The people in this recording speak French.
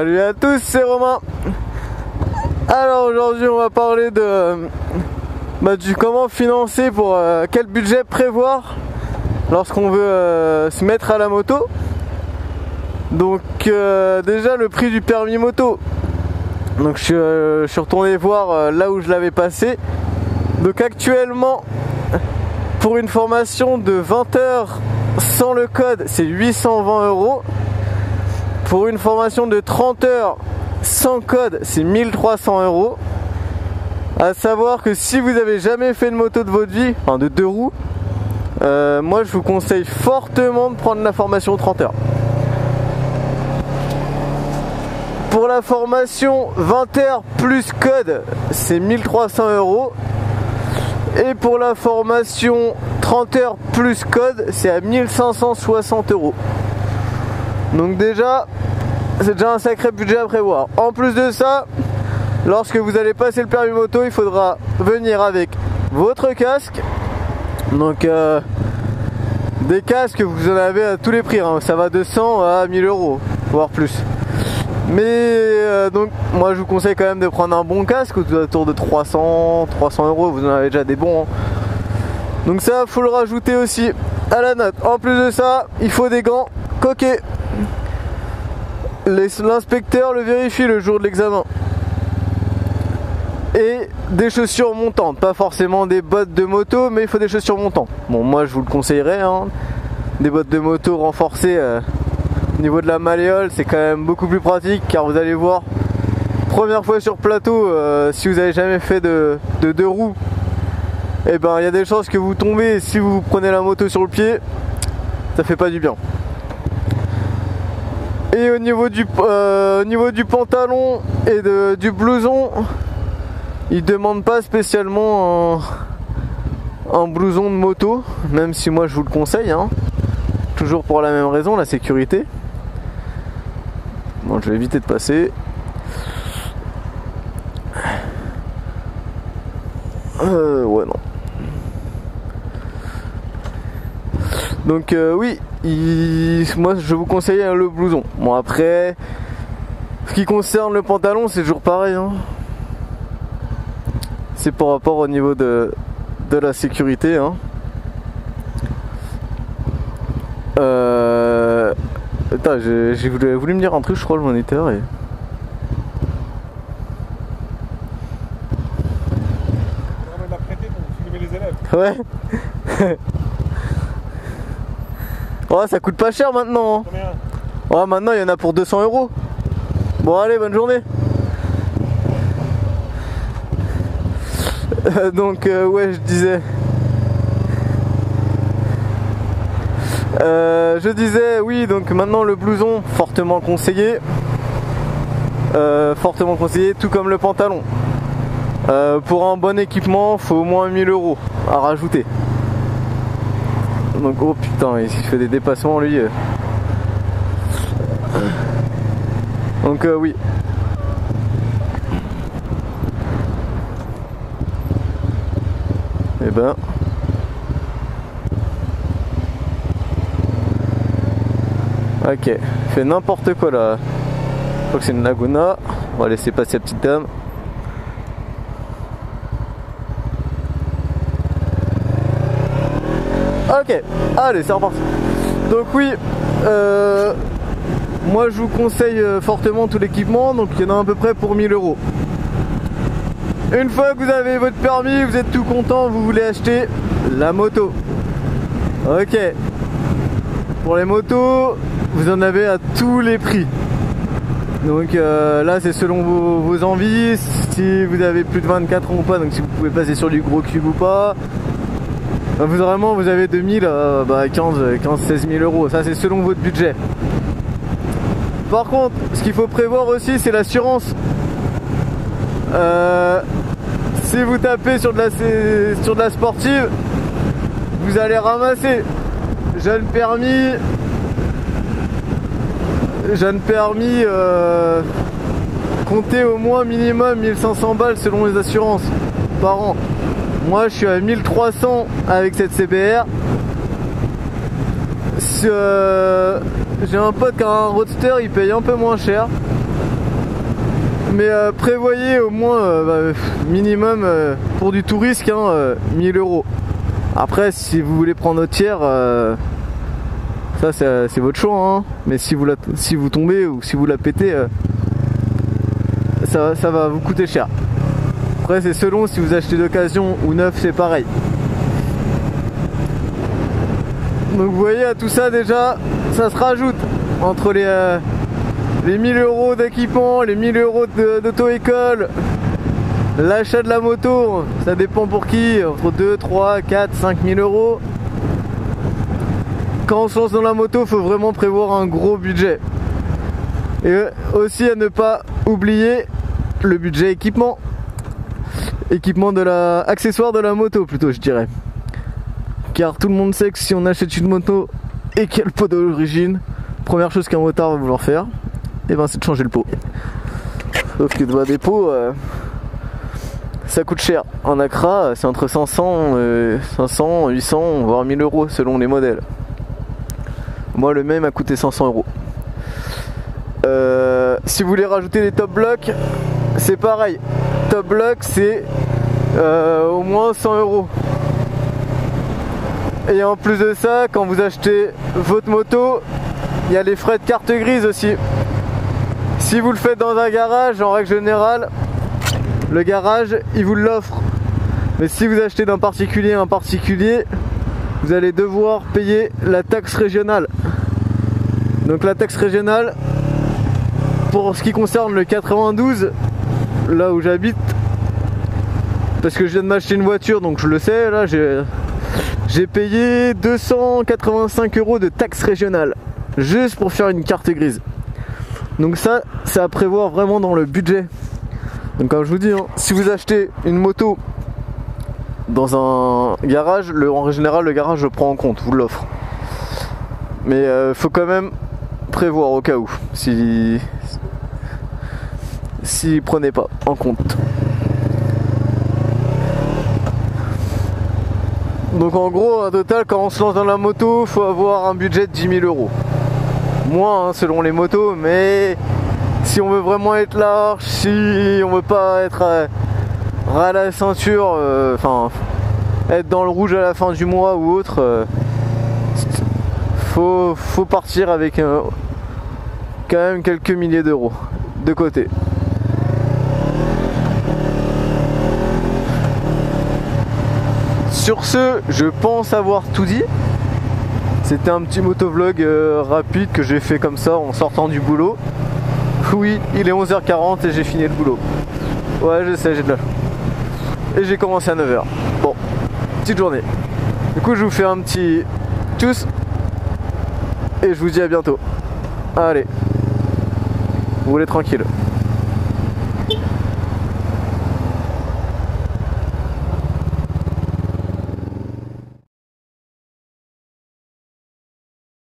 Salut à tous, c'est Romain. Alors aujourd'hui on va parler de du comment financer, pour quel budget prévoir lorsqu'on veut se mettre à la moto. Donc déjà le prix du permis moto. Donc je suis retourné voir là où je l'avais passé. Donc actuellement pour une formation de 20 heures sans le code c'est 820 €. Pour une formation de 30 heures sans code, c'est 1300 €. À savoir que si vous avez jamais fait de moto de votre vie, enfin de 2 roues, moi je vous conseille fortement de prendre la formation 30 heures. Pour la formation 20 heures plus code, c'est 1300 €. Et pour la formation 30 heures plus code, c'est à 1560 €. Donc déjà, c'est déjà un sacré budget à prévoir. En plus de ça, lorsque vous allez passer le permis moto, il faudra venir avec votre casque. Donc des casques, vous en avez à tous les prix, hein. Ça va de 100 à 1000 €, voire plus. Mais donc moi je vous conseille quand même de prendre un bon casque autour de 300 €, vous en avez déjà des bons, hein. Donc ça, faut le rajouter aussi à la note. En plus de ça, il faut des gants coquets. L'inspecteur le vérifie le jour de l'examen. Et des chaussures montantes, pas forcément des bottes de moto, mais il faut des chaussures montantes. Bon, moi je vous le conseillerais, hein. Des bottes de moto renforcées au niveau de la malléole, c'est quand même beaucoup plus pratique, car vous allez voir, première fois sur plateau, si vous n'avez jamais fait de 2 roues, et ben il y a des chances que vous tombez. Si vous prenez la moto sur le pied, ça fait pas du bien. Et au niveau du pantalon et du blouson, ils demandent pas spécialement un blouson de moto, même si moi je vous le conseille, hein. Toujours pour la même raison, la sécurité. Bon, je vais éviter de passer. Ouais, non. Donc oui, moi je vous conseille le blouson. Bon, après, ce qui concerne le pantalon, c'est toujours pareil, hein. C'est par rapport au niveau de la sécurité, hein. Attends, j'ai voulu me dire un truc, je crois, le moniteur et... On l'a prêté pour filmer les élèves. Ouais. Oh, ça coûte pas cher maintenant, hein. Combien? Ouais, maintenant il y en a pour 200 €. Bon, allez, bonne journée. Donc ouais, je disais oui, donc maintenant le blouson fortement conseillé, tout comme le pantalon. Pour un bon équipement, faut au moins 1000 € à rajouter. Donc oh putain, il fait des dépassements lui. Donc oui. Et ben ok, il fait n'importe quoi là. Je crois que c'est une Laguna. On va laisser passer la petite dame. Ok, allez, c'est reparti. Donc oui, moi je vous conseille fortement tout l'équipement. Donc il y en a à peu près pour 1000 €. Une fois que vous avez votre permis, vous êtes tout content, vous voulez acheter la moto. Ok. Pour les motos, vous en avez à tous les prix. Donc là c'est selon vos envies, si vous avez plus de 24 ans ou pas, donc si vous pouvez passer sur du gros cube ou pas. Vous avez 2000 à 15-16 000 €, ça c'est selon votre budget. Par contre, ce qu'il faut prévoir aussi, c'est l'assurance. Si vous tapez sur de la sportive, vous allez ramasser jeune permis, comptez au moins minimum 1500 balles selon les assurances par an. Moi je suis à 1300 avec cette CBR. J'ai un pote qui a un Roadster, il paye un peu moins cher. Mais prévoyez au moins minimum pour du tout risque 1000 €. Après si vous voulez prendre au tiers, ça c'est votre choix hein. Mais si vous tombez ou si vous la pétez, ça va vous coûter cher. Après c'est selon si vous achetez d'occasion ou neuf, c'est pareil. Donc vous voyez à tout ça déjà, ça se rajoute entre les 1000 € d'équipement, les 1000 € d'auto-école, l'achat de la moto, ça dépend pour qui, entre 2, 3, 4, 5 000 €. Quand on se lance dans la moto, il faut vraiment prévoir un gros budget. Et aussi à ne pas oublier le budget équipement. Équipement accessoire de la moto plutôt je dirais. Car tout le monde sait que si on achète une moto et qu'il y a le pot d'origine, première chose qu'un motard va vouloir faire, et ben c'est de changer le pot. Sauf que des pots, ça coûte cher. En Accra, c'est entre 500, 800, voire 1000 € selon les modèles. Moi le même a coûté 500 €. Si vous voulez rajouter des top blocks, c'est pareil. Top block c'est au moins 100 €. Et en plus de ça, quand vous achetez votre moto, il y a les frais de carte grise aussi. Si vous le faites dans un garage, en règle générale, le garage, il vous l'offre. Mais si vous achetez d'un particulier à un particulier, vous allez devoir payer la taxe régionale. Donc la taxe régionale, pour ce qui concerne le 92, là où j'habite, parce que je viens de m'acheter une voiture, donc je le sais, là j'ai payé 285 € de taxe régionale, juste pour faire une carte grise. Donc ça, c'est à prévoir vraiment dans le budget. Donc comme je vous dis, hein, si vous achetez une moto dans un garage, en général le garage le prend en compte, vous l'offre. Mais faut quand même prévoir au cas où, si prenez pas en compte. Donc en gros, en total, quand on se lance dans la moto, faut avoir un budget de 10 000 €. Moins hein, selon les motos, mais si on veut vraiment être large, si on veut pas être ras à la ceinture, être dans le rouge à la fin du mois ou autre, faut partir avec quand même quelques milliers d'euros de côté. Sur ce, je pense avoir tout dit. C'était un petit motovlog rapide que j'ai fait comme ça en sortant du boulot. Oui, il est 11h40 et j'ai fini le boulot. Ouais, je sais, j'ai de la chance. Et j'ai commencé à 9h. Bon, petite journée. Du coup, je vous fais un petit tchuss et je vous dis à bientôt. Allez, roulez tranquille.